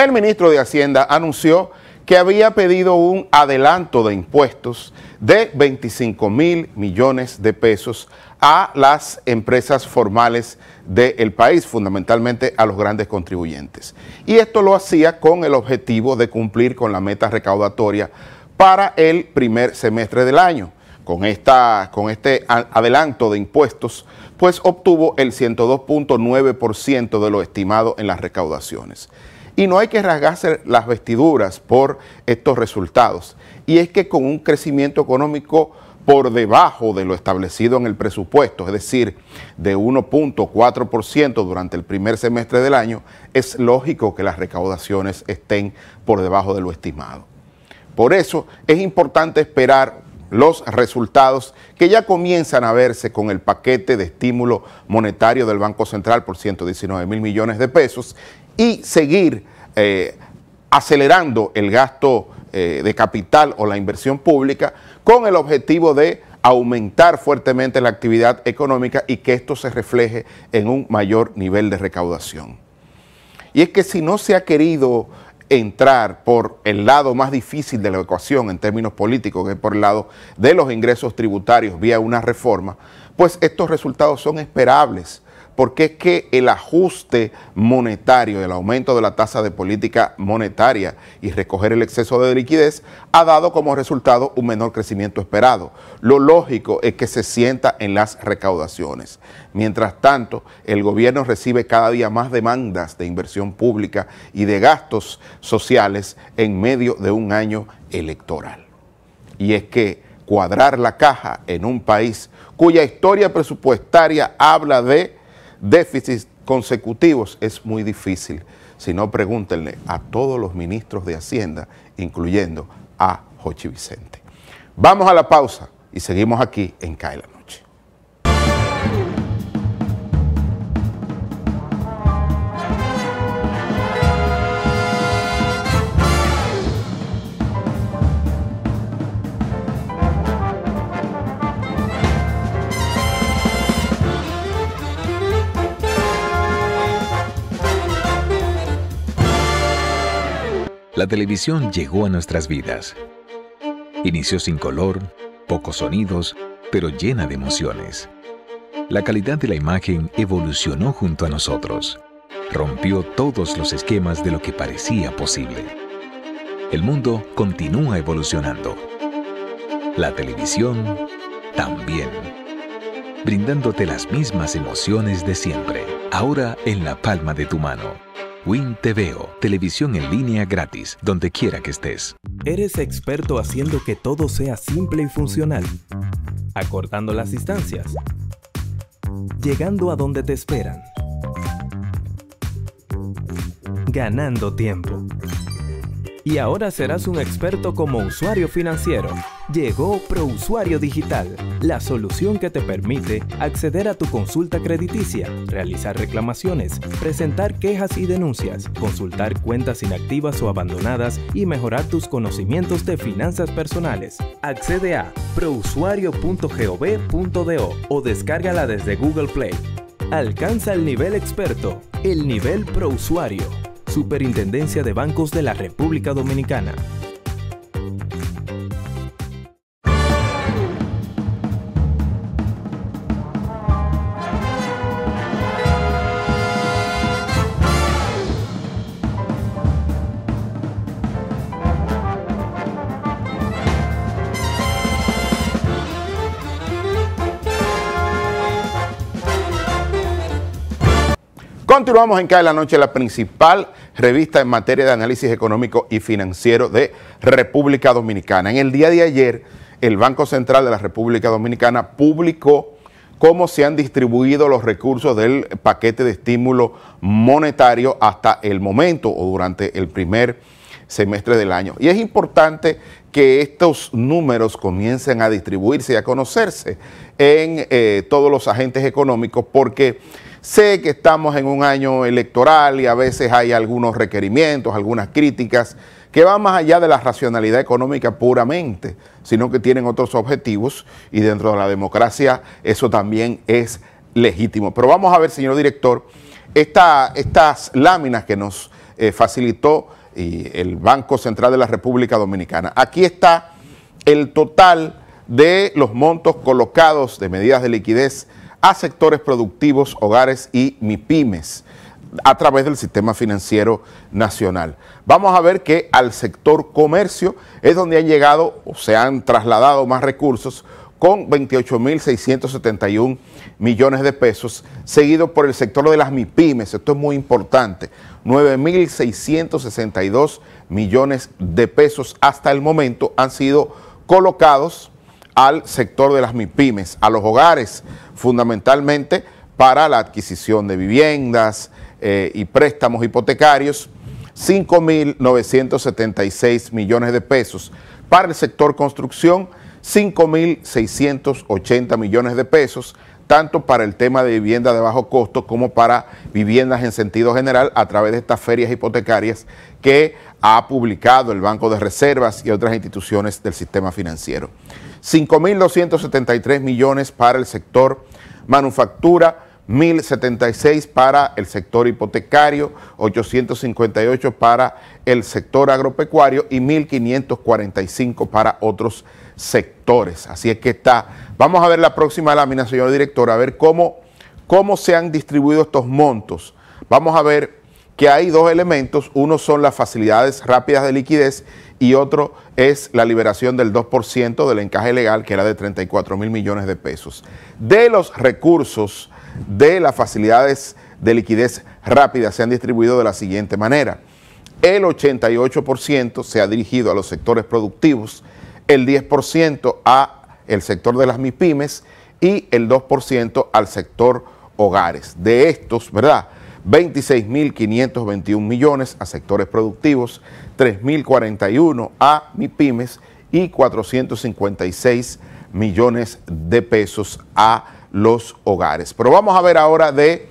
El ministro de Hacienda anunció que había pedido un adelanto de impuestos de 25.000 millones de pesos a las empresas formales del país, fundamentalmente a los grandes contribuyentes. Y esto lo hacía con el objetivo de cumplir con la meta recaudatoria para el primer semestre del año. Con este adelanto de impuestos, pues obtuvo el 102.9% de lo estimado en las recaudaciones. Y no hay que rasgarse las vestiduras por estos resultados. Y es que con un crecimiento económico por debajo de lo establecido en el presupuesto, es decir, de 1.4% durante el primer semestre del año, es lógico que las recaudaciones estén por debajo de lo estimado. Por eso es importante esperar los resultados que ya comienzan a verse con el paquete de estímulo monetario del Banco Central por 119.000 millones de pesos y seguir acelerando el gasto de capital o la inversión pública con el objetivo de aumentar fuertemente la actividad económica y que esto se refleje en un mayor nivel de recaudación. Y es que si no se ha querido entrar por el lado más difícil de la ecuación en términos políticos, que es por el lado de los ingresos tributarios vía una reforma, pues estos resultados son esperables, porque es que el ajuste monetario, el aumento de la tasa de política monetaria y recoger el exceso de liquidez ha dado como resultado un menor crecimiento esperado. Lo lógico es que se sienta en las recaudaciones. Mientras tanto, el gobierno recibe cada día más demandas de inversión pública y de gastos sociales en medio de un año electoral. Y es que cuadrar la caja en un país cuya historia presupuestaria habla de déficits consecutivos es muy difícil. Si no, pregúntenle a todos los ministros de Hacienda, incluyendo a Jochi Vicente. Vamos a la pausa y seguimos aquí en CAE la Noche. La televisión llegó a nuestras vidas. Inició sin color, pocos sonidos, pero llena de emociones. La calidad de la imagen evolucionó junto a nosotros. Rompió todos los esquemas de lo que parecía posible. El mundo continúa evolucionando. La televisión también. Brindándote las mismas emociones de siempre, ahora en la palma de tu mano. Win TVO, televisión en línea gratis, donde quiera que estés. ¿Eres experto haciendo que todo sea simple y funcional? Acortando las distancias. Llegando a donde te esperan. Ganando tiempo. Y ahora serás un experto como usuario financiero. Llegó ProUsuario Digital, la solución que te permite acceder a tu consulta crediticia, realizar reclamaciones, presentar quejas y denuncias, consultar cuentas inactivas o abandonadas y mejorar tus conocimientos de finanzas personales. Accede a prousuario.gov.do o descárgala desde Google Play. Alcanza el nivel experto, el nivel ProUsuario. Superintendencia de Bancos de la República Dominicana. Continuamos en CAE la Noche, la principal revista en materia de análisis económico y financiero de República Dominicana. En el día de ayer, el Banco Central de la República Dominicana publicó cómo se han distribuido los recursos del paquete de estímulo monetario hasta el momento o durante el primer semestre del año. Y es importante que estos números comiencen a distribuirse y a conocerse en todos los agentes económicos, porque sé que estamos en un año electoral y a veces hay algunos requerimientos, algunas críticas que van más allá de la racionalidad económica puramente, sino que tienen otros objetivos y dentro de la democracia eso también es legítimo. Pero vamos a ver, señor director, estas láminas que nos facilitó el Banco Central de la República Dominicana. Aquí está el total de los montos colocados de medidas de liquidez a sectores productivos, hogares y MIPYMES a través del sistema financiero nacional. Vamos a ver que al sector comercio es donde han llegado o se han trasladado más recursos con 28.671 millones de pesos, seguido por el sector de las MIPYMES, esto es muy importante, 9.662 millones de pesos hasta el momento han sido colocados al sector de las MIPYMES, a los hogares, fundamentalmente para la adquisición de viviendas y préstamos hipotecarios, 5.976 millones de pesos. Para el sector construcción, 5.680 millones de pesos, tanto para el tema de vivienda de bajo costo como para viviendas en sentido general a través de estas ferias hipotecarias que ha publicado el Banco de Reservas y otras instituciones del sistema financiero. 5.273 millones para el sector manufactura, 1.076 para el sector hipotecario, 858 para el sector agropecuario y 1.545 para otros sectores. Así es que está. Vamos a ver la próxima lámina, señor director, a ver cómo se han distribuido estos montos. Vamos a ver que hay dos elementos. Uno son las facilidades rápidas de liquidez y otro es la liberación del 2% del encaje legal, que era de 34.000 millones de pesos. De los recursos de las facilidades de liquidez rápida se han distribuido de la siguiente manera. El 88% se ha dirigido a los sectores productivos, el 10% al sector de las MIPYMES y el 2% al sector hogares. De estos, ¿verdad?, 26.521 millones a sectores productivos, 3.041 a MIPYMES y 456 millones de pesos a los hogares. Pero vamos a ver ahora de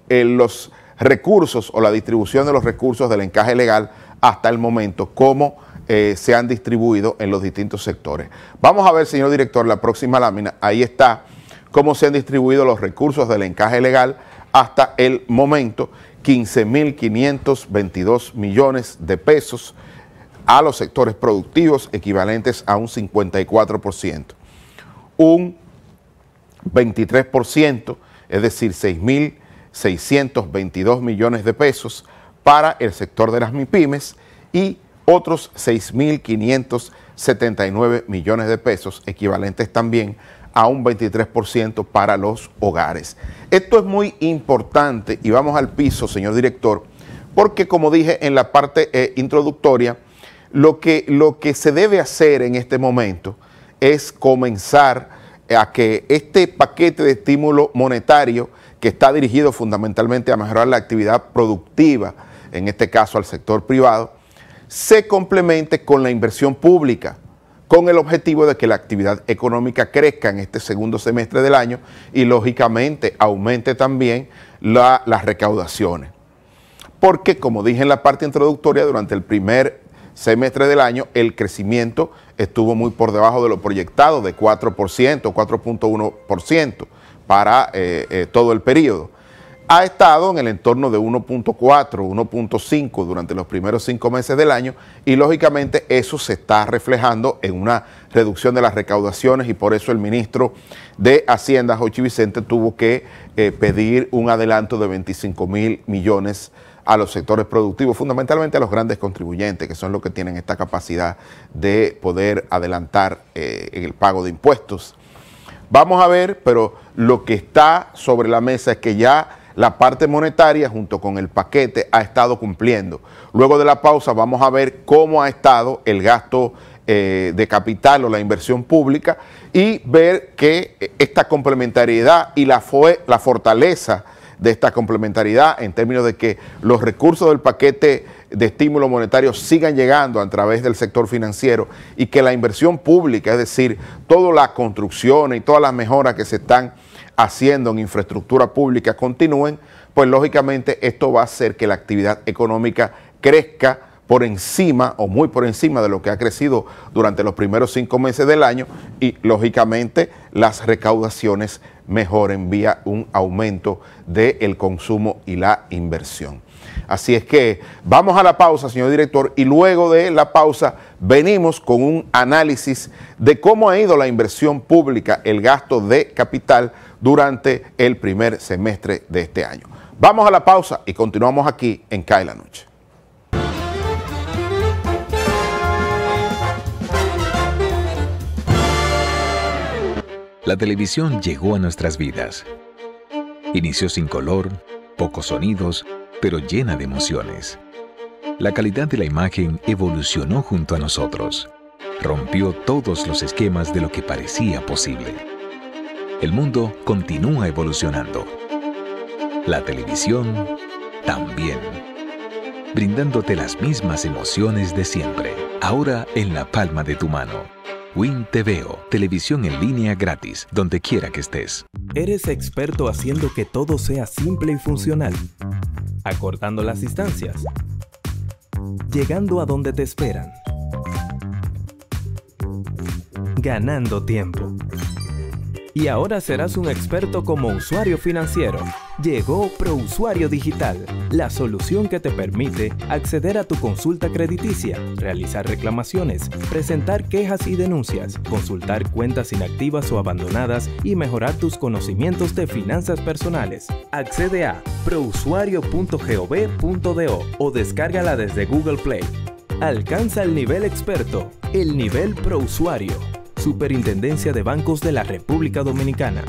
los recursos o la distribución de los recursos del encaje legal hasta el momento, cómo se han distribuido en los distintos sectores. Vamos a ver, señor director, la próxima lámina. Ahí está cómo se han distribuido los recursos del encaje legal hasta el momento, 15.522 millones de pesos a los sectores productivos, equivalentes a un 54%. Un 23%, es decir, 6.622 millones de pesos para el sector de las MIPYMES y otros 6.579 millones de pesos, equivalentes también a un 23% para los hogares. Esto es muy importante y vamos al piso, señor director, porque como dije en la parte introductoria, lo que se debe hacer en este momento es comenzar a que este paquete de estímulo monetario, que está dirigido fundamentalmente a mejorar la actividad productiva, en este caso al sector privado, se complemente con la inversión pública, con el objetivo de que la actividad económica crezca en este segundo semestre del año y lógicamente aumente también las recaudaciones. Porque, como dije en la parte introductoria, durante el primer semestre del año el crecimiento estuvo muy por debajo de lo proyectado, de 4%, 4.1% para todo el periodo. Ha estado en el entorno de 1.4, 1.5 durante los primeros 5 meses del año y lógicamente eso se está reflejando en una reducción de las recaudaciones y por eso el ministro de Hacienda, Jochi Vicente, tuvo que pedir un adelanto de 25.000 millones a los sectores productivos, fundamentalmente a los grandes contribuyentes, que son los que tienen esta capacidad de poder adelantar el pago de impuestos. Vamos a ver, pero lo que está sobre la mesa es que ya la parte monetaria junto con el paquete ha estado cumpliendo. Luego de la pausa vamos a ver cómo ha estado el gasto de capital o la inversión pública y ver que esta complementariedad y la fortaleza de esta complementariedad en términos de que los recursos del paquete de estímulo monetario sigan llegando a través del sector financiero y que la inversión pública, es decir, toda la construcción y todas las mejoras que se están haciendo en infraestructura pública continúen, pues lógicamente esto va a hacer que la actividad económica crezca por encima o muy por encima de lo que ha crecido durante los primeros 5 meses del año y lógicamente las recaudaciones mejoren vía un aumento del consumo y la inversión. Así es que vamos a la pausa, señor director, y luego de la pausa venimos con un análisis de cómo ha ido la inversión pública, el gasto de capital durante el primer semestre de este año. Vamos a la pausa y continuamos aquí en CAE la Noche. La televisión llegó a nuestras vidas. Inició sin color, pocos sonidos, pero llena de emociones. La calidad de la imagen evolucionó junto a nosotros. Rompió todos los esquemas de lo que parecía posible. El mundo continúa evolucionando. La televisión también. Brindándote las mismas emociones de siempre. Ahora en la palma de tu mano. Win TVO, televisión en línea gratis, donde quiera que estés. ¿Eres experto haciendo que todo sea simple y funcional? Acortando las distancias. Llegando a donde te esperan. Ganando tiempo. Y ahora serás un experto como usuario financiero. Llegó ProUsuario Digital, la solución que te permite acceder a tu consulta crediticia, realizar reclamaciones, presentar quejas y denuncias, consultar cuentas inactivas o abandonadas y mejorar tus conocimientos de finanzas personales. Accede a prousuario.gov.do o descárgala desde Google Play. Alcanza el nivel experto, el nivel ProUsuario. Superintendencia de Bancos de la República Dominicana.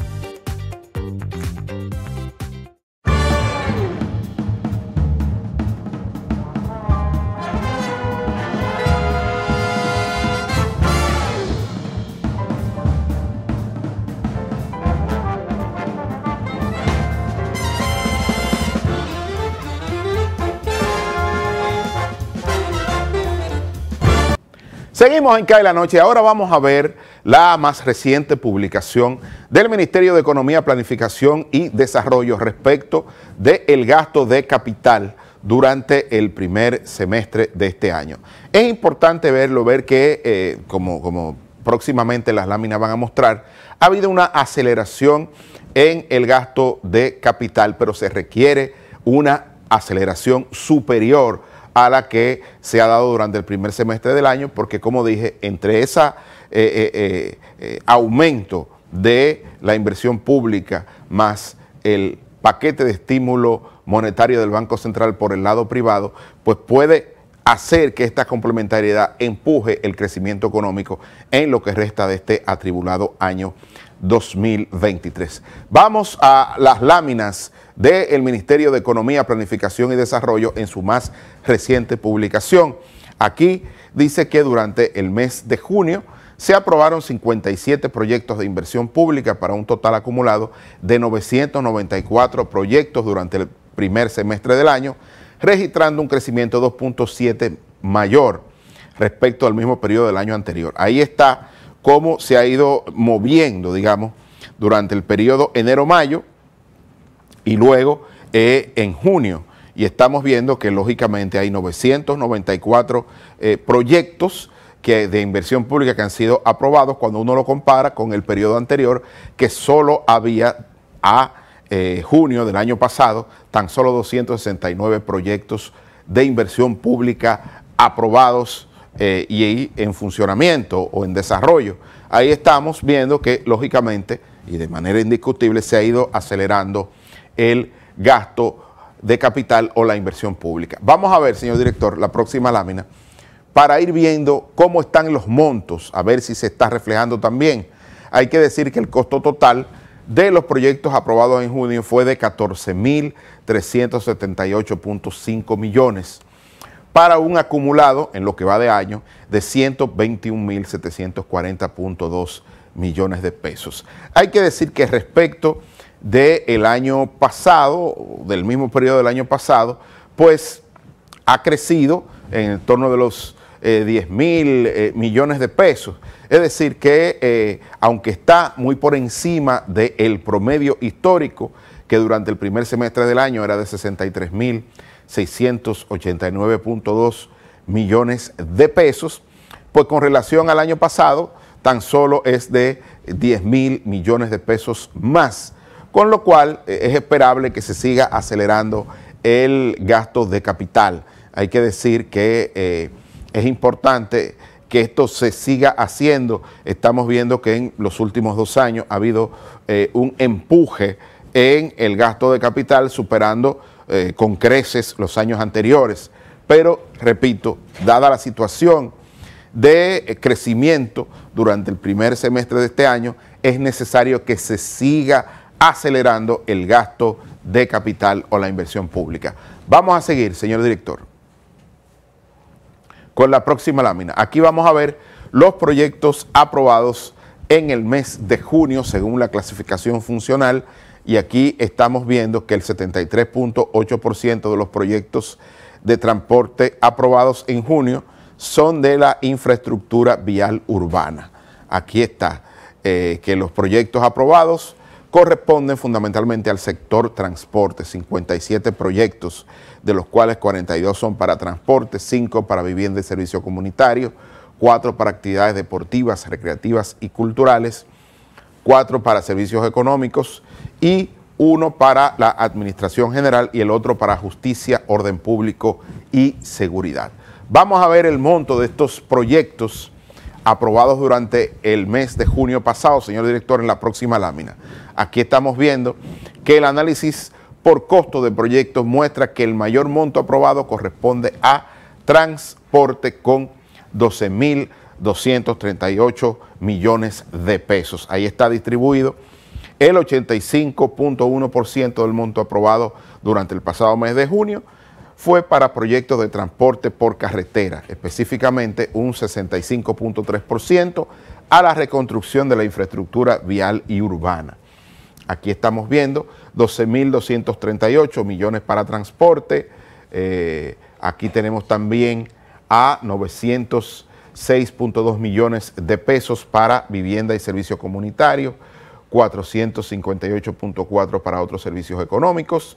Seguimos en CAE la Noche y ahora vamos a ver la más reciente publicación del Ministerio de Economía, Planificación y Desarrollo respecto del gasto de capital durante el primer semestre de este año. Es importante ver que, como próximamente las láminas van a mostrar, ha habido una aceleración en el gasto de capital, pero se requiere una aceleración superior a la que se ha dado durante el primer semestre del año, porque como dije, entre ese aumento de la inversión pública más el paquete de estímulo monetario del Banco Central por el lado privado, pues puede hacer que esta complementariedad empuje el crecimiento económico en lo que resta de este atribulado año 2023. Vamos a las láminas del Ministerio de Economía, Planificación y Desarrollo en su más reciente publicación. Aquí dice que durante el mes de junio se aprobaron 57 proyectos de inversión pública para un total acumulado de 994 proyectos durante el primer semestre del año, registrando un crecimiento 2.7 mayor respecto al mismo periodo del año anterior. Ahí está cómo se ha ido moviendo, digamos, durante el periodo enero-mayo y luego en junio. Y estamos viendo que lógicamente hay 994 proyectos de inversión pública que han sido aprobados cuando uno lo compara con el periodo anterior, que solo había a junio del año pasado tan solo 269 proyectos de inversión pública aprobados y en funcionamiento o en desarrollo. Ahí estamos viendo que lógicamente y de manera indiscutible se ha ido acelerando el gasto de capital o la inversión pública. Vamos a ver, señor director, la próxima lámina para ir viendo cómo están los montos, a ver si se está reflejando también. Hay que decir que el costo total de los proyectos aprobados en junio fue de 14.378.5 millones para un acumulado en lo que va de año de 121.740.2 millones de pesos. Hay que decir que respecto del año pasado, del mismo periodo del año pasado, pues ha crecido en torno de los 10.000 millones de pesos. Es decir que aunque está muy por encima del promedio histórico, que durante el primer semestre del año era de 63.689.2 millones de pesos, pues con relación al año pasado tan solo es de 10.000 millones de pesos más, con lo cual es esperable que se siga acelerando el gasto de capital. Hay que decir que es importante que esto se siga haciendo. Estamos viendo que en los últimos 2 años ha habido un empuje en el gasto de capital, superando con creces los años anteriores. Pero, repito, dada la situación de crecimiento durante el primer semestre de este año, es necesario que se siga acelerando el gasto de capital o la inversión pública. Vamos a seguir, señor director, con la próxima lámina. Aquí vamos a ver los proyectos aprobados en el mes de junio según la clasificación funcional, y aquí estamos viendo que el 73.8% de los proyectos de transporte aprobados en junio son de la infraestructura vial urbana. Aquí está, que los proyectos aprobados corresponden fundamentalmente al sector transporte, 57 proyectos, de los cuales 42 son para transporte, 5 para vivienda y servicio comunitario, 4 para actividades deportivas, recreativas y culturales, 4 para servicios económicos y 1 para la administración general y el otro para justicia, orden público y seguridad. Vamos a ver el monto de estos proyectos aprobados durante el mes de junio pasado, señor director, en la próxima lámina. Aquí estamos viendo que el análisis por costo de proyectos muestra que el mayor monto aprobado corresponde a transporte con 12.238 millones de pesos. Ahí está distribuido el 85.1% del monto aprobado durante el pasado mes de junio fue para proyectos de transporte por carretera, específicamente un 65.3% a la reconstrucción de la infraestructura vial y urbana. Aquí estamos viendo 12.238 millones para transporte, aquí tenemos también a 906.2 millones de pesos para vivienda y servicio comunitario, 458.4 para otros servicios económicos,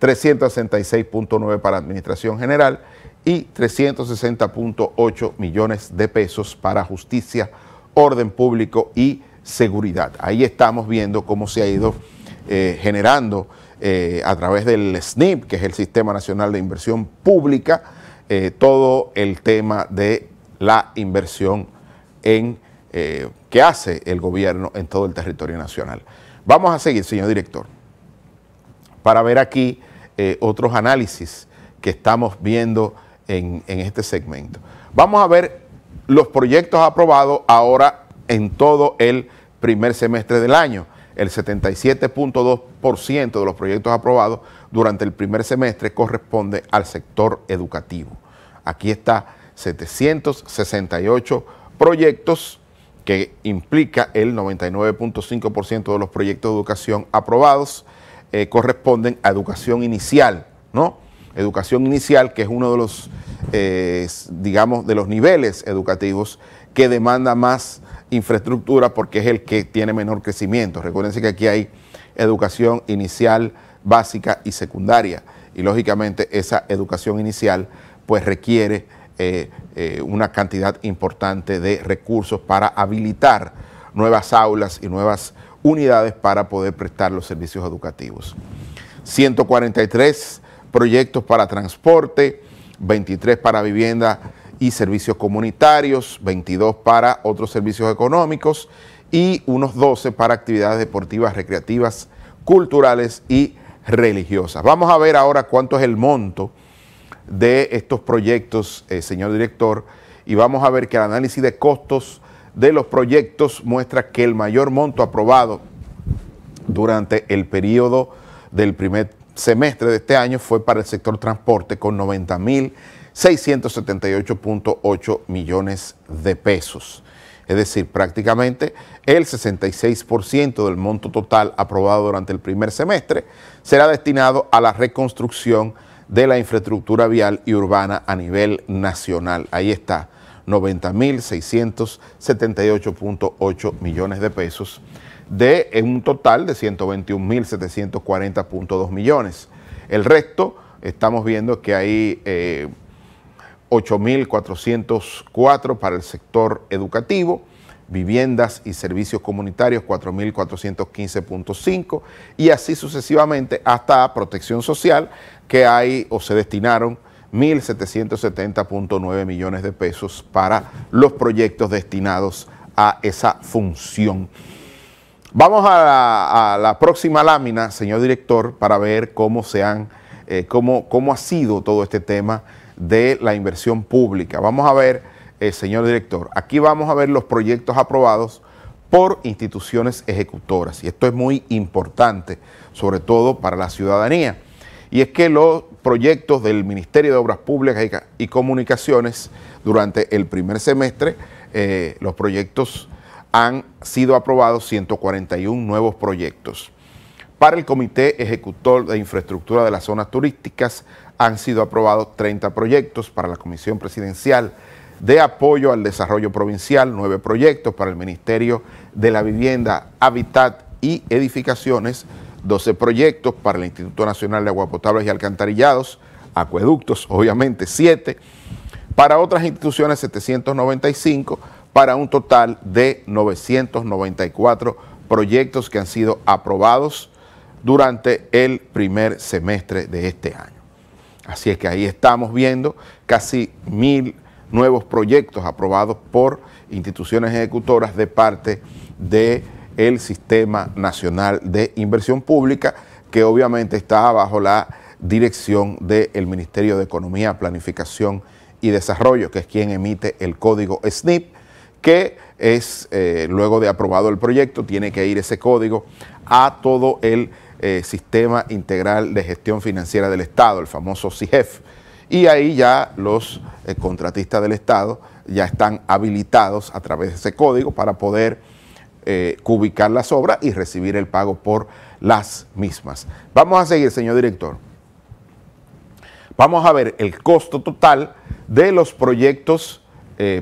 366.9 para administración general y 360.8 millones de pesos para justicia, orden público y seguridad. Ahí estamos viendo cómo se ha ido generando a través del SNIP, que es el Sistema Nacional de Inversión Pública, todo el tema de la inversión que hace el gobierno en todo el territorio nacional. Vamos a seguir, señor director, para ver aquí otros análisis que estamos viendo en este segmento. Vamos a ver los proyectos aprobados ahora en todo el primer semestre del año. El 77.2% de los proyectos aprobados durante el primer semestre corresponde al sector educativo. Aquí está 768 proyectos, que implica el 99.5% de los proyectos de educación aprobados, corresponden a educación inicial, ¿no? Educación inicial, que es uno de los, digamos, de los niveles educativos que demanda más infraestructura porque es el que tiene menor crecimiento. Recuérdense que aquí hay educación inicial, básica y secundaria, y lógicamente esa educación inicial pues requiere una cantidad importante de recursos para habilitar nuevas aulas y nuevas unidades para poder prestar los servicios educativos. 143 proyectos para transporte, 23 para vivienda y servicios comunitarios, 22 para otros servicios económicos y unos 12 para actividades deportivas, recreativas, culturales y religiosas. Vamos a ver ahora cuánto es el monto de estos proyectos, señor director, y vamos a ver que el análisis de costos de los proyectos muestra que el mayor monto aprobado durante el periodo del primer semestre de este año fue para el sector transporte con 90.678.8 millones de pesos. Es decir, prácticamente el 66% del monto total aprobado durante el primer semestre será destinado a la reconstrucción de la infraestructura vial y urbana a nivel nacional. Ahí está, 90.678.8 millones de pesos de un total de 121.740.2 millones. El resto, estamos viendo que hay 8.404 para el sector educativo, viviendas y servicios comunitarios 4.415.5 y así sucesivamente hasta protección social, que hay o se destinaron 1.770.9 millones de pesos para los proyectos destinados a esa función. Vamos a la próxima lámina, señor director, para ver cómo ha sido todo este tema de la inversión pública. Vamos a ver, señor director, aquí vamos a ver los proyectos aprobados por instituciones ejecutoras, y esto es muy importante, sobre todo para la ciudadanía, y es que los proyectos del Ministerio de Obras Públicas y Comunicaciones durante el primer semestre, los proyectos han sido aprobados 141 nuevos proyectos. Para el Comité Ejecutor de Infraestructura de las Zonas Turísticas han sido aprobados 30 proyectos. Para la Comisión Presidencial de Apoyo al Desarrollo Provincial, 9 proyectos. Para el Ministerio de la Vivienda, Hábitat y Edificaciones, 12 proyectos. Para el Instituto Nacional de Agua Potable y Alcantarillados, acueductos, obviamente 7. Para otras instituciones, 795, para un total de 994 proyectos que han sido aprobados durante el primer semestre de este año. Así es que ahí estamos viendo casi 1.000 nuevos proyectos aprobados por instituciones ejecutoras de parte del Sistema Nacional de Inversión Pública, que obviamente está bajo la dirección del Ministerio de Economía, Planificación y Desarrollo, que es quien emite el código SNIP, que es, luego de aprobado el proyecto, tiene que ir ese código a todo el Sistema Integral de Gestión Financiera del Estado, el famoso SIGEF, y ahí ya los contratistas del Estado ya están habilitados a través de ese código para poder ubicar las obras y recibir el pago por las mismas. Vamos a seguir, señor director. Vamos a ver el costo total de los proyectos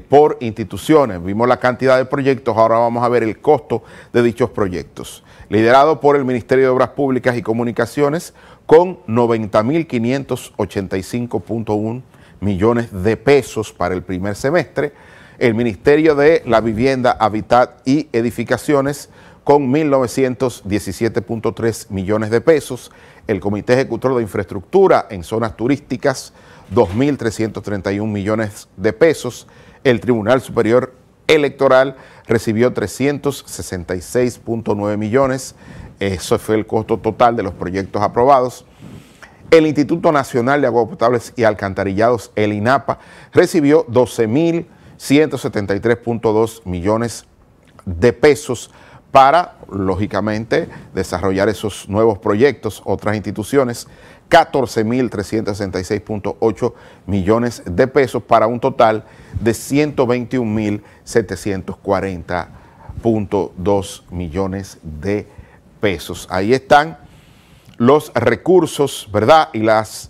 por instituciones. Vimos la cantidad de proyectos, ahora vamos a ver el costo de dichos proyectos. Liderado por el Ministerio de Obras Públicas y Comunicaciones con 90.585.1 millones de pesos para el primer semestre. El Ministerio de la Vivienda, Hábitat y Edificaciones con 1.917.3 millones de pesos. El Comité Ejecutor de Infraestructura en Zonas Turísticas, 2.331 millones de pesos. El Tribunal Superior Electoral recibió 366.9 millones. Eso fue el costo total de los proyectos aprobados. El Instituto Nacional de Agua Potable y Alcantarillados, el INAPA, recibió 12.173.2 millones de pesos para, lógicamente, desarrollar esos nuevos proyectos. Otras instituciones, 14.366.8 millones de pesos para un total de 121.740.2 millones de pesos. Ahí están los recursos, ¿verdad? Y las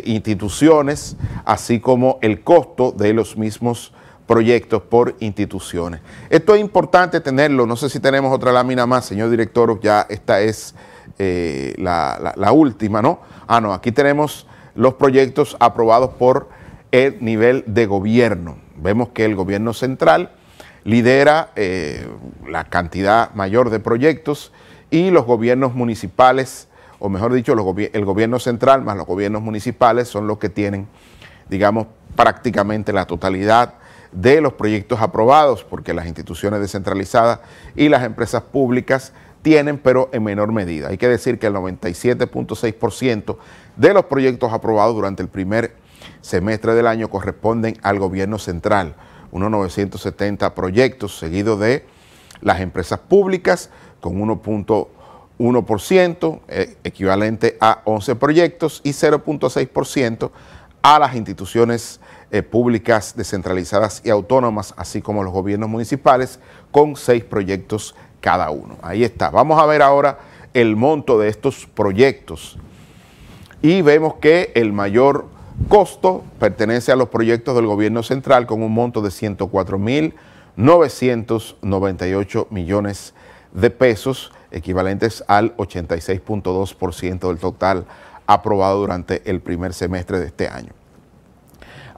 instituciones, así como el costo de los mismos proyectos por instituciones. Esto es importante tenerlo. No sé si tenemos otra lámina más, señor director, ya esta es la última, ¿no? Ah, no, aquí tenemos los proyectos aprobados por el nivel de gobierno. Vemos que el gobierno central lidera la cantidad mayor de proyectos y los gobiernos municipales, o mejor dicho, el gobierno central más los gobiernos municipales son los que tienen, digamos, prácticamente la totalidad de los proyectos aprobados, porque las instituciones descentralizadas y las empresas públicas tienen, pero en menor medida. Hay que decir que el 97.6% de los proyectos aprobados durante el primer semestre del año corresponden al gobierno central, unos 970 proyectos, seguido de las empresas públicas con 1.1%, equivalente a 11 proyectos, y 0.6% a las instituciones públicas descentralizadas y autónomas, así como los gobiernos municipales, con 6 proyectos cada uno. Ahí está. Vamos a ver ahora el monto de estos proyectos y vemos que el mayor costo pertenece a los proyectos del gobierno central con un monto de 104.998 millones de pesos, equivalentes al 86.2% del total aprobado durante el primer semestre de este año.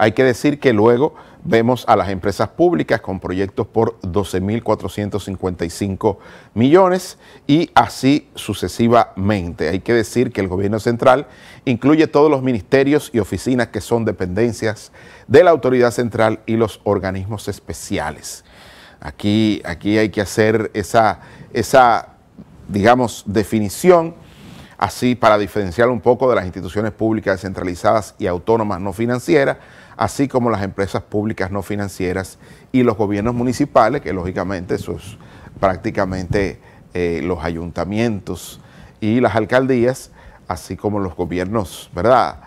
Hay que decir que luego vemos a las empresas públicas con proyectos por 12.455 millones y así sucesivamente. Hay que decir que el gobierno central incluye todos los ministerios y oficinas que son dependencias de la autoridad central y los organismos especiales. Aquí hay que hacer esa digamos, definición, así para diferenciar un poco de las instituciones públicas descentralizadas y autónomas no financieras, así como las empresas públicas no financieras y los gobiernos municipales, que lógicamente eso es prácticamente los ayuntamientos y las alcaldías, así como los gobiernos, ¿verdad?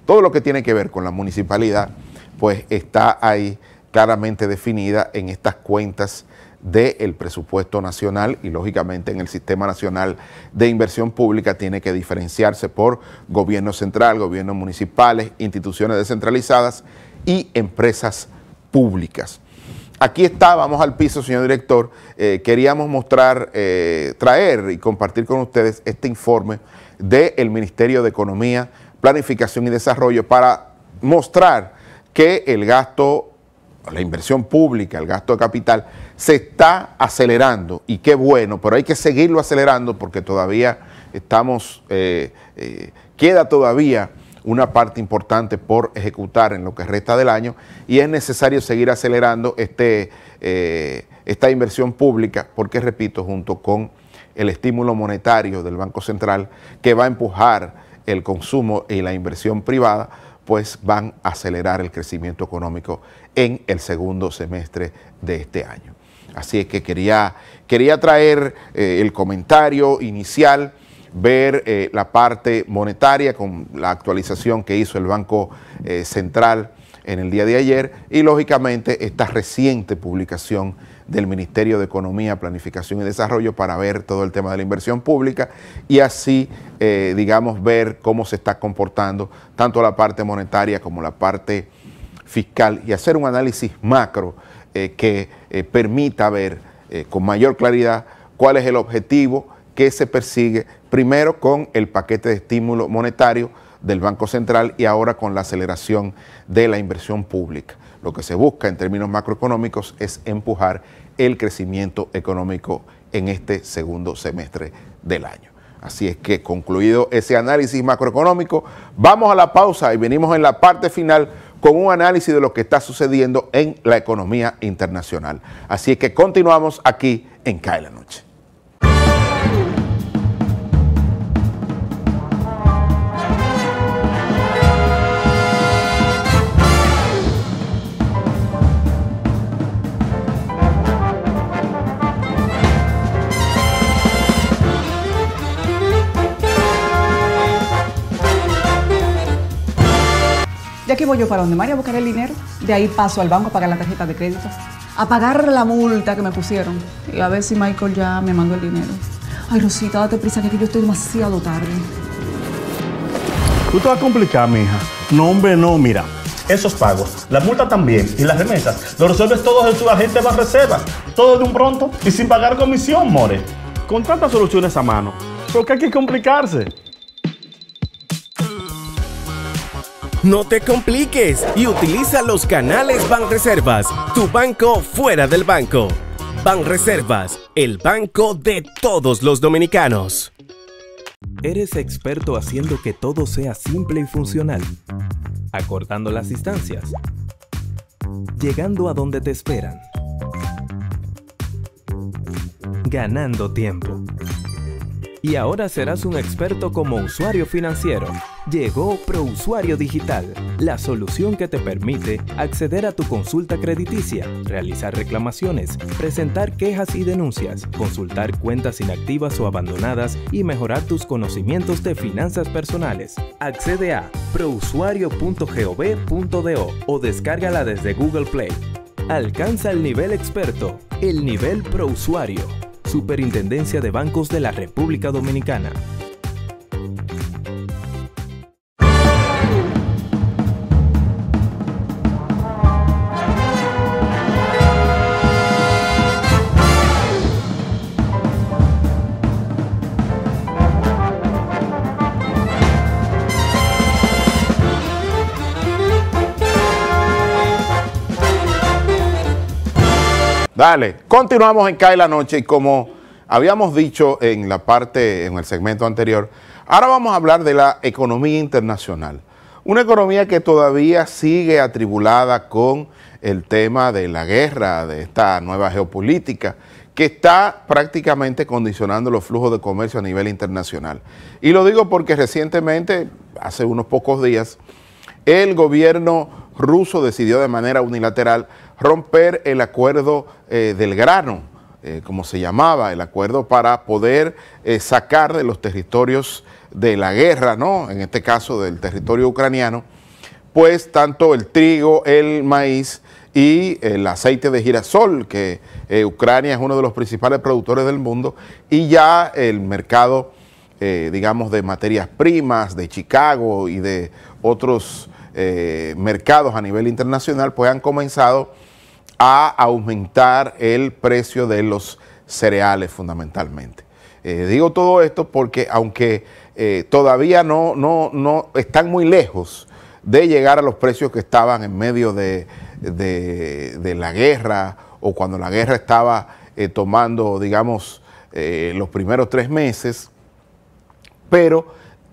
Todo lo que tiene que ver con la municipalidad, pues está ahí claramente definida en estas cuentas del presupuesto nacional y lógicamente en el Sistema Nacional de Inversión Pública tiene que diferenciarse por gobierno central, gobiernos municipales, instituciones descentralizadas y empresas públicas. Aquí está, vamos al piso, señor director. Queríamos mostrar, traer y compartir con ustedes este informe del Ministerio de Economía, Planificación y Desarrollo para mostrar que el gasto, la inversión pública, el gasto de capital, se está acelerando y qué bueno, pero hay que seguirlo acelerando porque todavía queda todavía una parte importante por ejecutar en lo que resta del año y es necesario seguir acelerando esta inversión pública porque, repito, junto con el estímulo monetario del Banco Central que va a empujar el consumo y la inversión privada, pues van a acelerar el crecimiento económico en el segundo semestre de este año. Así es que quería traer el comentario inicial, ver la parte monetaria con la actualización que hizo el Banco Central en el día de ayer y lógicamente esta reciente publicación del Ministerio de Economía, Planificación y Desarrollo para ver todo el tema de la inversión pública y así, digamos, ver cómo se está comportando tanto la parte monetaria como la parte fiscal y hacer un análisis macro que permita ver con mayor claridad cuál es el objetivo que se persigue primero con el paquete de estímulo monetario del Banco Central y ahora con la aceleración de la inversión pública. Lo que se busca en términos macroeconómicos es empujar el crecimiento económico en este segundo semestre del año. Así es que concluido ese análisis macroeconómico, vamos a la pausa y venimos en la parte final con un análisis de lo que está sucediendo en la economía internacional. Así es que continuamos aquí en CAE la Noche. De aquí voy yo para donde María a buscar el dinero, de ahí paso al banco a pagar la tarjeta de crédito, a pagar la multa que me pusieron y a ver si Michael ya me mandó el dinero. Ay, Rosita, date prisa que aquí yo estoy demasiado tarde. Tú te vas a complicar, mija. No, hombre, no, mira. Esos pagos, la multa también y las remesas, lo resuelves todos en tu agente Banreservas. Todo de un pronto y sin pagar comisión, more. Con tantas soluciones a mano, ¿por qué hay que complicarse? No te compliques y utiliza los canales Banreservas, tu banco fuera del banco. Banreservas, el banco de todos los dominicanos. ¿Eres experto haciendo que todo sea simple y funcional? Acortando las distancias. Llegando a donde te esperan. Ganando tiempo. Y ahora serás un experto como usuario financiero. Llegó ProUsuario Digital, la solución que te permite acceder a tu consulta crediticia, realizar reclamaciones, presentar quejas y denuncias, consultar cuentas inactivas o abandonadas y mejorar tus conocimientos de finanzas personales. Accede a prousuario.gov.do o descárgala desde Google Play. Alcanza el nivel experto, el nivel ProUsuario. Superintendencia de Bancos de la República Dominicana. Dale, continuamos en CAE la Noche y como habíamos dicho en el segmento anterior, ahora vamos a hablar de la economía internacional. Una economía que todavía sigue atribulada con el tema de la guerra, de esta nueva geopolítica, que está prácticamente condicionando los flujos de comercio a nivel internacional. Y lo digo porque recientemente, hace unos pocos días, el gobierno ruso decidió de manera unilateral romper el acuerdo del grano, como se llamaba, el acuerdo para poder sacar de los territorios de la guerra, ¿no? En este caso del territorio ucraniano, pues tanto el trigo, el maíz y el aceite de girasol, que Ucrania es uno de los principales productores del mundo, y ya el mercado, digamos, de materias primas, de Chicago y de otros mercados a nivel internacional, pues han comenzado a aumentar el precio de los cereales fundamentalmente. Digo todo esto porque aunque todavía no están muy lejos de llegar a los precios que estaban en medio de la guerra o cuando la guerra estaba tomando, digamos, los primeros 3 meses, pero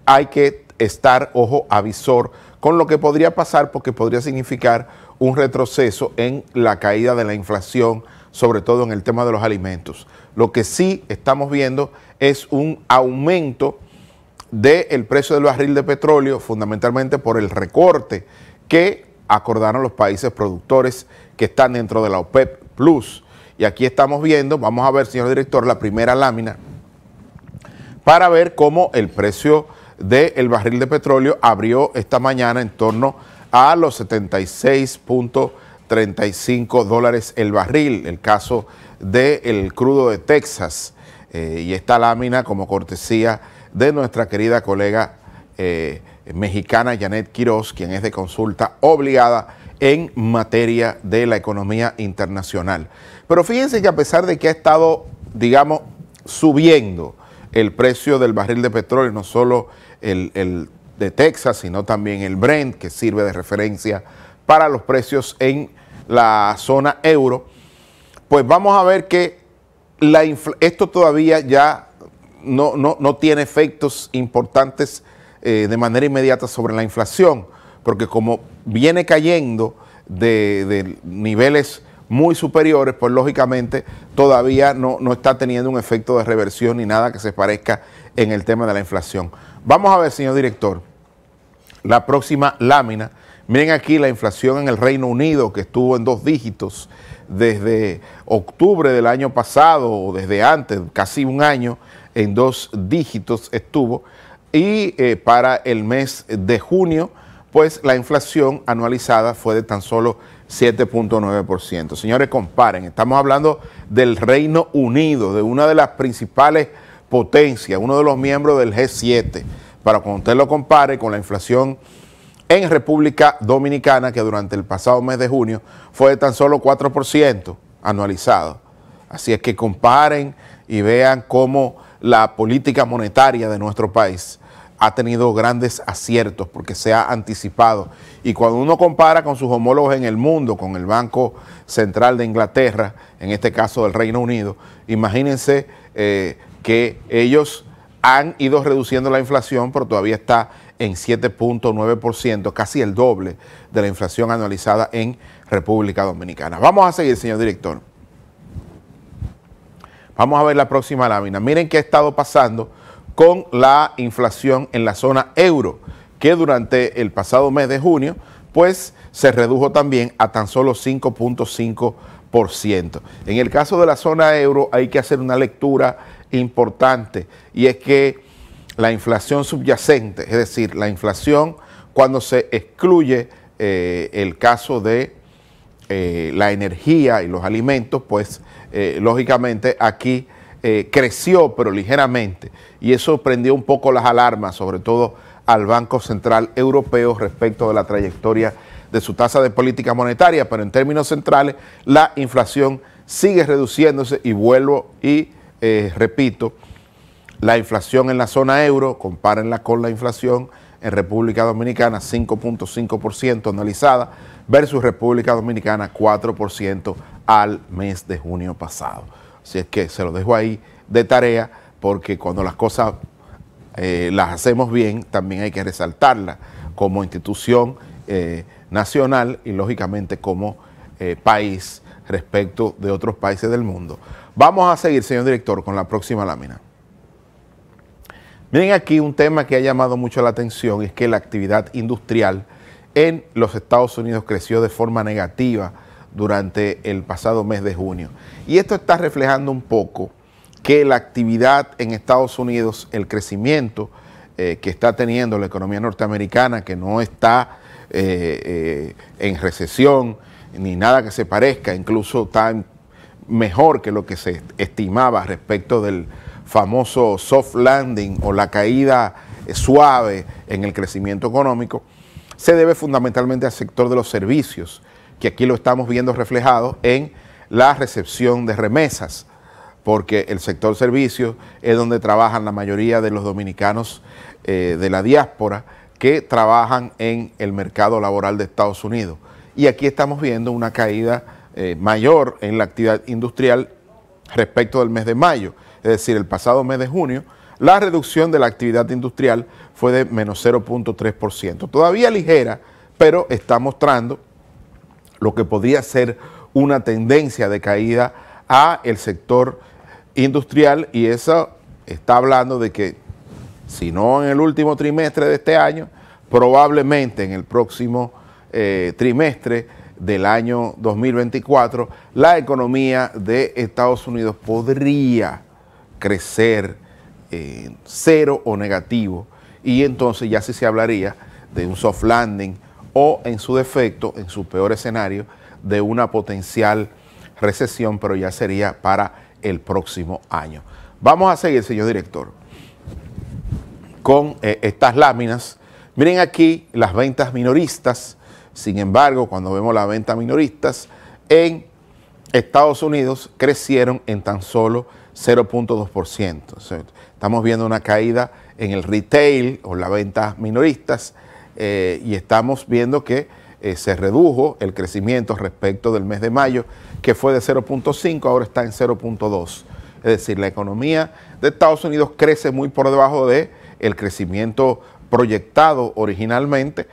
hay que estar ojo avisor con lo que podría pasar porque podría significar un retroceso en la caída de la inflación, sobre todo en el tema de los alimentos. Lo que sí estamos viendo es un aumento del precio del barril de petróleo, fundamentalmente por el recorte que acordaron los países productores que están dentro de la OPEP Plus. Y aquí estamos viendo, vamos a ver, señor director, la primera lámina para ver cómo el precio del barril de petróleo abrió esta mañana en torno a los 76.35 dólares el barril, el caso del crudo de Texas. Y esta lámina como cortesía de nuestra querida colega mexicana Janet Quiroz, quien es de consulta obligada en materia de la economía internacional. Pero fíjense que a pesar de que ha estado, digamos, subiendo el precio del barril de petróleo, no solo el de Texas, sino también el Brent, que sirve de referencia para los precios en la zona euro, pues vamos a ver que esto todavía ya no tiene efectos importantes de manera inmediata sobre la inflación, porque como viene cayendo de niveles muy superiores, pues lógicamente todavía no está teniendo un efecto de reversión ni nada que se parezca en el tema de la inflación. Vamos a ver, señor director, la próxima lámina. Miren aquí la inflación en el Reino Unido, que estuvo en 2 dígitos desde octubre del año pasado, o desde antes, casi un año, en 2 dígitos estuvo. Y para el mes de junio, pues la inflación anualizada fue de tan solo 7.9%. Señores, comparen, estamos hablando del Reino Unido, de una de las principales potencias, uno de los miembros del G7, para cuando usted lo compare con la inflación en República Dominicana, que durante el pasado mes de junio fue de tan solo 4% anualizado. Así es que comparen y vean cómo la política monetaria de nuestro país ha tenido grandes aciertos porque se ha anticipado. Y cuando uno compara con sus homólogos en el mundo, con el Banco Central de Inglaterra, en este caso del Reino Unido, imagínense que ellos han ido reduciendo la inflación, pero todavía está en 7.9%, casi el doble de la inflación anualizada en República Dominicana. Vamos a seguir, señor director. Vamos a ver la próxima lámina. Miren qué ha estado pasando con la inflación en la zona euro, que durante el pasado mes de junio, pues se redujo también a tan solo 5.5%. En el caso de la zona euro hay que hacer una lectura importante, y es que la inflación subyacente, es decir, la inflación cuando se excluye el caso de la energía y los alimentos, pues lógicamente aquí creció, pero ligeramente, y eso prendió un poco las alarmas, sobre todo al Banco Central Europeo respecto de la trayectoria de su tasa de política monetaria, pero en términos centrales la inflación sigue reduciéndose y vuelvo y repito, la inflación en la zona euro, compárenla con la inflación en República Dominicana, 5.5% anualizada, versus República Dominicana, 4% al mes de junio pasado. Así es que se lo dejo ahí de tarea, porque cuando las cosas las hacemos bien, también hay que resaltarlas como institución nacional y lógicamente como país respecto de otros países del mundo. Vamos a seguir, señor director, con la próxima lámina. Miren aquí un tema que ha llamado mucho la atención, es que la actividad industrial en los Estados Unidos creció de forma negativa durante el pasado mes de junio. Y esto está reflejando un poco que la actividad en Estados Unidos, el crecimiento que está teniendo la economía norteamericana, que no está en recesión ni nada que se parezca, incluso está mejor que lo que se estimaba respecto del famoso soft landing o la caída suave en el crecimiento económico, se debe fundamentalmente al sector de los servicios, que aquí lo estamos viendo reflejado en la recepción de remesas, porque el sector servicios es donde trabajan la mayoría de los dominicanos de la diáspora que trabajan en el mercado laboral de Estados Unidos. Y aquí estamos viendo una caída mayor en la actividad industrial respecto del mes de mayo. Es decir, el pasado mes de junio, la reducción de la actividad industrial fue de menos 0.3%. Todavía ligera, pero está mostrando lo que podría ser una tendencia de caída a el sector industrial, y eso está hablando de que, si no en el último trimestre de este año, probablemente en el próximo trimestre del año 2024, la economía de Estados Unidos podría crecer cero o negativo, y entonces ya sí se hablaría de un soft landing o, en su defecto, en su peor escenario, de una potencial recesión, pero ya sería para el próximo año. Vamos a seguir, señor director, con estas láminas. Miren aquí las ventas minoristas. Sin embargo, cuando vemos las ventas minoristas en Estados Unidos, crecieron en tan solo 0.2%. O sea, estamos viendo una caída en el retail o las ventas minoristas, y estamos viendo que se redujo el crecimiento respecto del mes de mayo, que fue de 0.5, ahora está en 0.2. Es decir, la economía de Estados Unidos crece muy por debajo del crecimiento proyectado originalmente,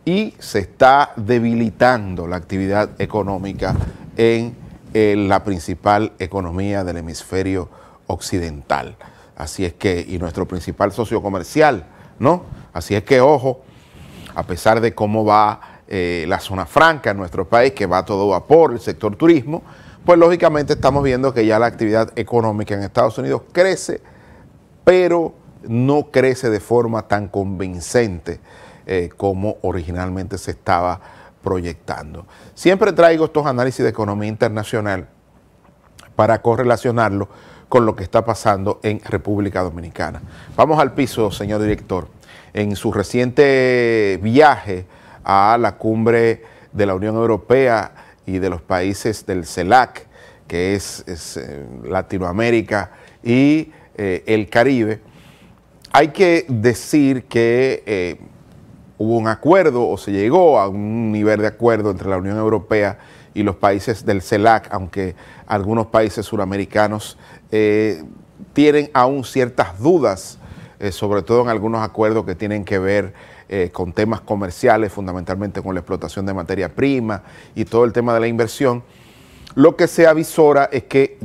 y se está debilitando la actividad económica en la principal economía del hemisferio occidental. Así es que, y nuestro principal socio comercial, ¿no? Así es que, ojo, a pesar de cómo va la zona franca en nuestro país, que va a todo vapor, el sector turismo, pues lógicamente estamos viendo que ya la actividad económica en Estados Unidos crece, pero no crece de forma tan convincente como originalmente se estaba proyectando. Siempre traigo estos análisis de economía internacional para correlacionarlo con lo que está pasando en República Dominicana. Vamos al piso, señor director. En su reciente viaje a la cumbre de la Unión Europea y de los países del CELAC, que es Latinoamérica y el Caribe, hay que decir que hubo un acuerdo, o se llegó a un nivel de acuerdo entre la Unión Europea y los países del CELAC, aunque algunos países suramericanos tienen aún ciertas dudas, sobre todo en algunos acuerdos que tienen que ver con temas comerciales, fundamentalmente con la explotación de materia prima y todo el tema de la inversión. Lo que se avisora es que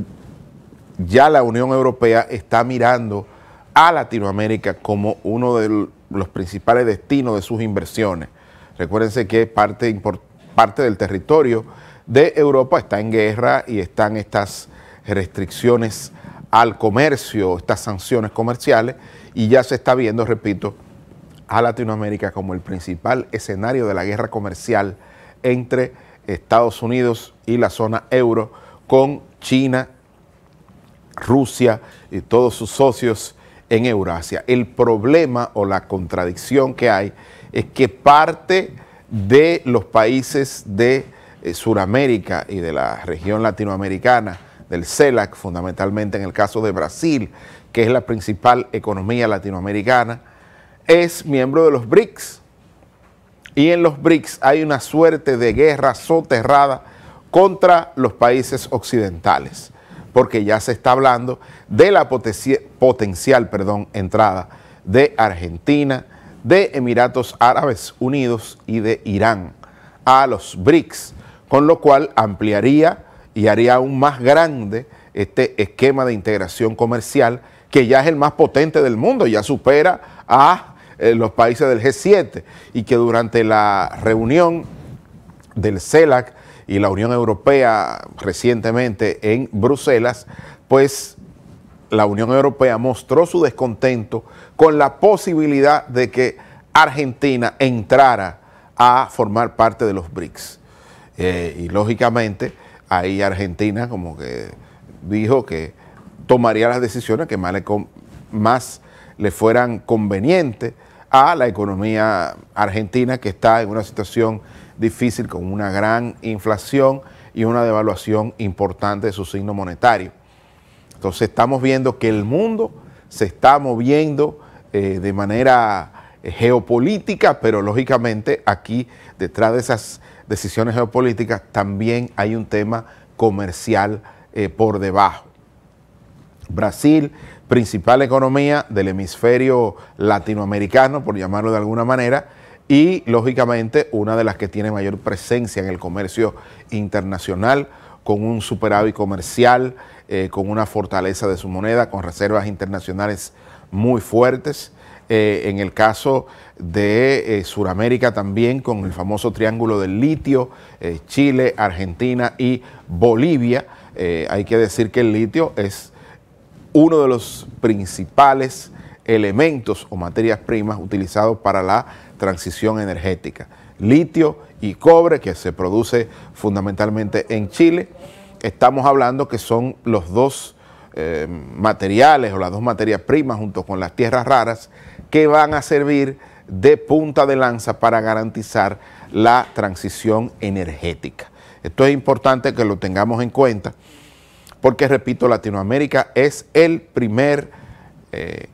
ya la Unión Europea está mirando a Latinoamérica como uno de los principales destinos de sus inversiones. Recuérdense que parte del territorio de Europa está en guerra y están estas restricciones al comercio, estas sanciones comerciales, y ya se está viendo, repito, a Latinoamérica como el principal escenario de la guerra comercial entre Estados Unidos y la zona euro, con China, Rusia y todos sus socios en Eurasia. El problema o la contradicción que hay es que parte de los países de Sudamérica y de la región latinoamericana, del CELAC, fundamentalmente en el caso de Brasil, que es la principal economía latinoamericana, es miembro de los BRICS. Y en los BRICS hay una suerte de guerra soterrada contra los países occidentales, porque ya se está hablando de la potencial entrada de Argentina, de Emiratos Árabes Unidos y de Irán a los BRICS, con lo cual ampliaría y haría aún más grande este esquema de integración comercial que ya es el más potente del mundo, ya supera a los países del G7, y que durante la reunión del CELAC y la Unión Europea recientemente en Bruselas, pues la Unión Europea mostró su descontento con la posibilidad de que Argentina entrara a formar parte de los BRICS. Y lógicamente ahí Argentina como que dijo que tomaría las decisiones que más le fueran convenientes a la economía argentina, que está en una situación difícil con una gran inflación y una devaluación importante de su signo monetario. Entonces estamos viendo que el mundo se está moviendo de manera geopolítica, pero lógicamente aquí detrás de esas decisiones geopolíticas también hay un tema comercial por debajo. Brasil, principal economía del hemisferio latinoamericano, por llamarlo de alguna manera, y lógicamente una de las que tiene mayor presencia en el comercio internacional, con un superávit comercial, con una fortaleza de su moneda, con reservas internacionales muy fuertes. En el caso de Sudamérica también, con el famoso triángulo del litio, Chile, Argentina y Bolivia. Hay que decir que el litio es uno de los principales elementos o materias primas utilizados para la transición energética. Litio y cobre, que se produce fundamentalmente en Chile. Estamos hablando que son los dos materiales o las dos materias primas junto con las tierras raras que van a servir de punta de lanza para garantizar la transición energética. Esto es importante que lo tengamos en cuenta porque, repito, Latinoamérica es el primer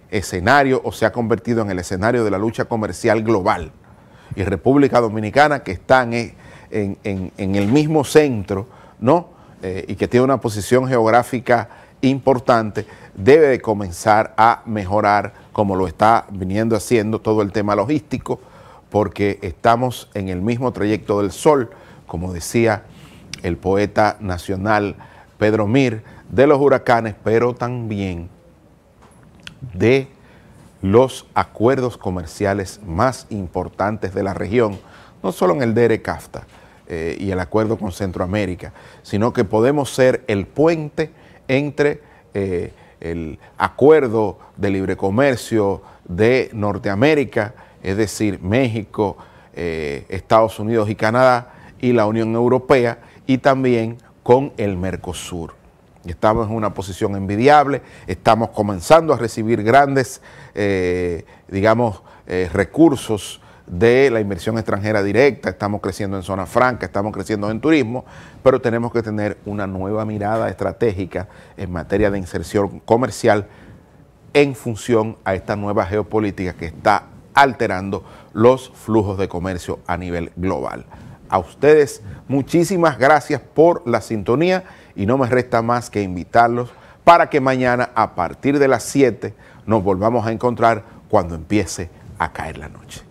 escenario, o se ha convertido en el escenario de la lucha comercial global. Y República Dominicana, que está en el mismo centro, ¿no? Y que tiene una posición geográfica importante, debe de comenzar a mejorar, como lo está viniendo haciendo, todo el tema logístico, porque estamos en el mismo trayecto del sol, como decía el poeta nacional Pedro Mir, de los huracanes, pero también de los acuerdos comerciales más importantes de la región, no solo en el DERE-CAFTA y el acuerdo con Centroamérica, sino que podemos ser el puente entre el acuerdo de libre comercio de Norteamérica, es decir, México, Estados Unidos y Canadá, y la Unión Europea, y también con el Mercosur. Estamos en una posición envidiable, estamos comenzando a recibir grandes, recursos de la inversión extranjera directa, estamos creciendo en zona franca, estamos creciendo en turismo, pero tenemos que tener una nueva mirada estratégica en materia de inserción comercial en función a esta nueva geopolítica que está alterando los flujos de comercio a nivel global. A ustedes muchísimas gracias por la sintonía y no me resta más que invitarlos para que mañana a partir de las 7 nos volvamos a encontrar cuando empiece a caer la noche.